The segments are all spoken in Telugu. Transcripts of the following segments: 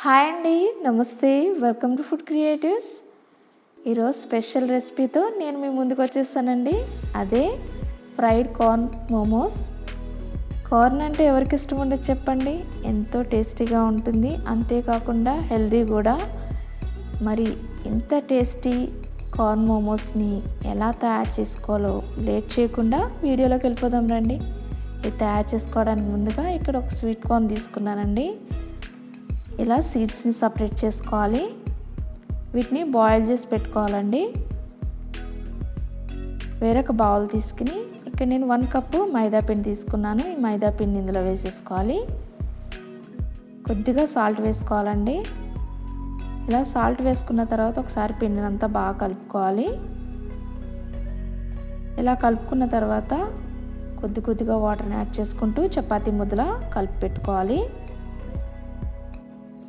హాయ్ అండి, నమస్తే, వెల్కమ్ టు ఫుడ్ క్రియేటివ్స్. ఈరోజు స్పెషల్ రెసిపీతో నేను మీ ముందుకు వచ్చేసానండి. అదే ఫ్రైడ్ కార్న్ మోమోస్. కార్న్ అంటే ఎవరికి ఇష్టం ఉండదు చెప్పండి. ఎంతో టేస్టీగా ఉంటుంది, అంతేకాకుండా హెల్దీ కూడా. మరి ఇంత టేస్టీ కార్న్ మోమోస్ని ఎలా తయారు చేసుకోవాలో లేట్ చేయకుండా వీడియోలోకి వెళ్ళిపోదాం రండి. ఇది తయారు చేసుకోవడానికి ముందుగా ఇక్కడ ఒక స్వీట్ కార్న్ తీసుకున్నానండి. ఇలా సీడ్స్ని సపరేట్ చేసుకోవాలి. వీటిని బాయిల్ చేసి పెట్టుకోవాలండి. వేరొక బౌల్ తీసుకుని ఇక్కడ నేను 1 కప్పు మైదా పిండి తీసుకున్నాను. ఈ మైదా పిండి ఇందులో వేసేసుకోవాలి. కొద్దిగా సాల్ట్ వేసుకోవాలండి. ఇలా సాల్ట్ వేసుకున్న తర్వాత ఒకసారి పిండినంతా బాగా కలుపుకోవాలి. ఇలా కలుపుకున్న తర్వాత కొద్దిగా వాటర్ని యాడ్ చేసుకుంటూ చపాతీ ముద్దలా కలిపి పెట్టుకోవాలి.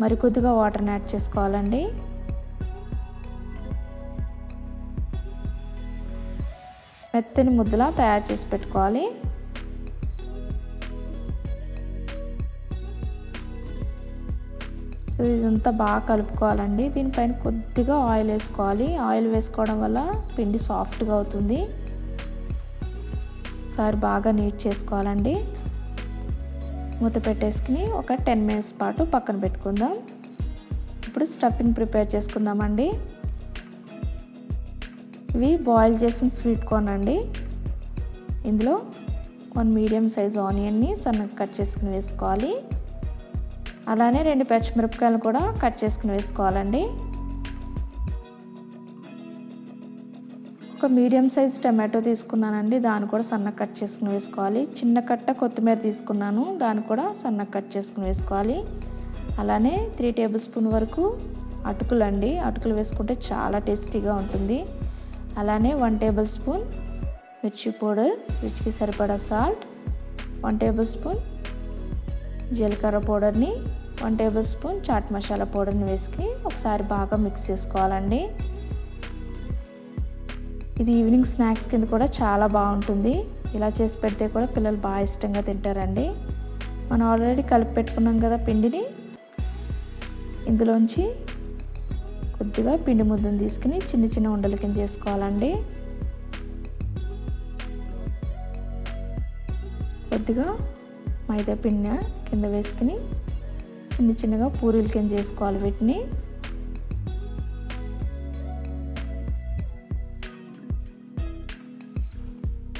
మరి కొద్దిగా వాటర్ని యాడ్ చేసుకోవాలండి. మెత్తని ముద్దలా తయారు చేసి పెట్టుకోవాలి. సో ఇదంతా బాగా కలుపుకోవాలండి. దీనిపైన కొద్దిగా ఆయిల్ వేసుకోవాలి. ఆయిల్ వేసుకోవడం వల్ల పిండి సాఫ్ట్గా అవుతుంది. ఒకసారి బాగా నీట్ చేసుకోవాలండి. మూత పెట్టేసుకుని ఒక 10 మినిట్స్ పాటు పక్కన పెట్టుకుందాం. ఇప్పుడు స్టఫింగ్ ప్రిపేర్ చేసుకుందామండి. ఇవి బాయిల్ చేసిన స్వీట్ కార్న్ అండి. ఇందులో 1 మీడియం సైజ్ ఆనియన్ని సన్నగా కట్ చేసుకుని వేసుకోవాలి. అలానే 2 పచ్చిమిరపకాయలు కూడా కట్ చేసుకుని వేసుకోవాలండి. ఒక మీడియం సైజ్ టమాటో తీసుకున్నానండి, దాన్ని కూడా సన్నగా కట్ చేసుకుని వేసుకోవాలి. చిన్న కట్ట కొత్తిమీర తీసుకున్నాను, దాన్ని కూడా సన్నగా కట్ చేసుకుని వేసుకోవాలి. అలానే 3 టేబుల్ స్పూన్ వరకు అటుకులు అండి. అటుకులు వేసుకుంటే చాలా టేస్టీగా ఉంటుంది. అలానే 1 టేబుల్ స్పూన్ మిర్చి పౌడర్, రుచికి సరిపడా సాల్ట్, 1 టేబుల్ స్పూన్ జీలకర్ర పౌడర్ని, 1 టేబుల్ స్పూన్ చాట్ మసాలా పౌడర్ని వేసుకుని ఒకసారి బాగా మిక్స్ చేసుకోవాలండి. ఇది ఈవినింగ్ స్నాక్స్ కింద కూడా చాలా బాగుంటుంది. ఇలా చేసి పెడితే కూడా పిల్లలు బాగా ఇష్టంగా తింటారండి. మనం ఆల్రెడీ కలిపి పెట్టుకున్నాం కదా పిండిని, ఇందులోంచి కొద్దిగా పిండి ముద్దను తీసుకుని చిన్న ఉండల కింద చేసుకోవాలండి. కొద్దిగా మైదా పిండి కింద వేసుకుని చిన్నగా పూరీల కింద చేసుకోవాలి. వీటిని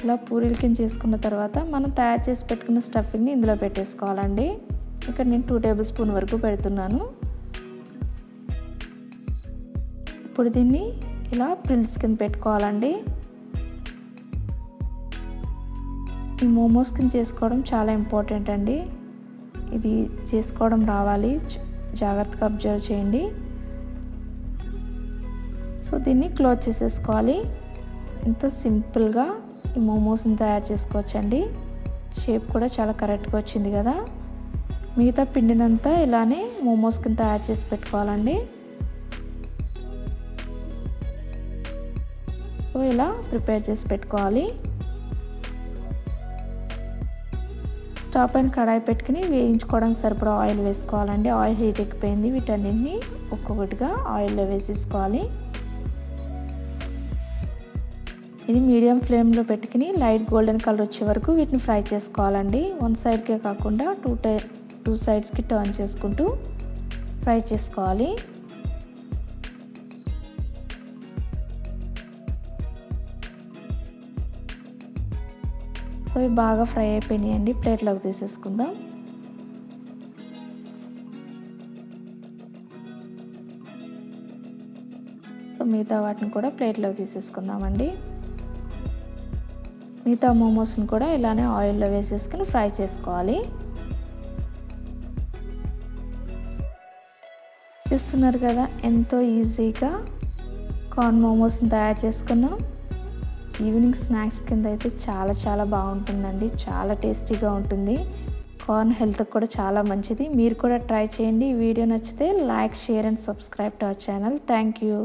ఇలా పూరీల కింద చేసుకున్న తర్వాత మనం తయారు చేసి పెట్టుకున్న స్టఫింగ్ని ఇందులో పెట్టేసుకోవాలండి. ఇక్కడ నేను 2 టేబుల్ స్పూన్ వరకు పెడుతున్నాను. ఇప్పుడు దీన్ని ఇలా ప్రిల్స్ కింద పెట్టుకోవాలండి. ఈ మోమోస్ కింద చేసుకోవడం చాలా ఇంపార్టెంట్ అండి. ఇది చేసుకోవడం రావాలి, జాగ్రత్తగా అబ్జర్వ్ చేయండి. సో దీన్ని క్లోజ్ చేసేసుకోవాలి. ఎంతో సింపుల్గా ఈ మోమోస్ని తయారు చేసుకోవచ్చండి. షేప్ కూడా చాలా కరెక్ట్గా వచ్చింది కదా. మిగతా పిండినంతా ఇలానే మోమోస్ కింద తయారు చేసి పెట్టుకోవాలండి. సో ఇలా ప్రిపేర్ చేసి పెట్టుకోవాలి. స్టవ్ పైన కడాయి పెట్టుకుని వేయించుకోవడానికి సరిపడా ఆయిల్ వేసుకోవాలండి. ఆయిల్ హీట్ ఎక్కిపోయింది. వీటన్నింటినీ ఒక్కొక్కటిగా ఆయిల్లో వేసేసుకోవాలి. ఇది మీడియం ఫ్లేమ్లో పెట్టుకుని లైట్ గోల్డెన్ కలర్ వచ్చే వరకు వీటిని ఫ్రై చేసుకోవాలండి. 1 సైడ్కే కాకుండా 2 సైడ్స్కి టర్న్ చేసుకుంటూ ఫ్రై చేసుకోవాలి. సో ఇవి బాగా ఫ్రై అయిపోయినాయండి. ప్లేట్లోకి తీసేసుకుందాం. సో మిగతా వాటిని కూడా ప్లేట్లోకి తీసేసుకుందామండి. మిగతా మోమోస్ని కూడా ఇలానే ఆయిల్లో వేసేసుకుని ఫ్రై చేసుకోవాలి. చూస్తున్నారు కదా, ఎంతో ఈజీగా కార్న్ మోమోస్ని తయారు చేసుకున్నాం. ఈవినింగ్ స్నాక్స్ కింద అయితే చాలా బాగుంటుందండి. చాలా టేస్టీగా ఉంటుంది. కార్న్ హెల్త్కి కూడా చాలా మంచిది. మీరు కూడా ట్రై చేయండి. ఈ వీడియో నచ్చితే like, share and subscribe to our channel. Thank you.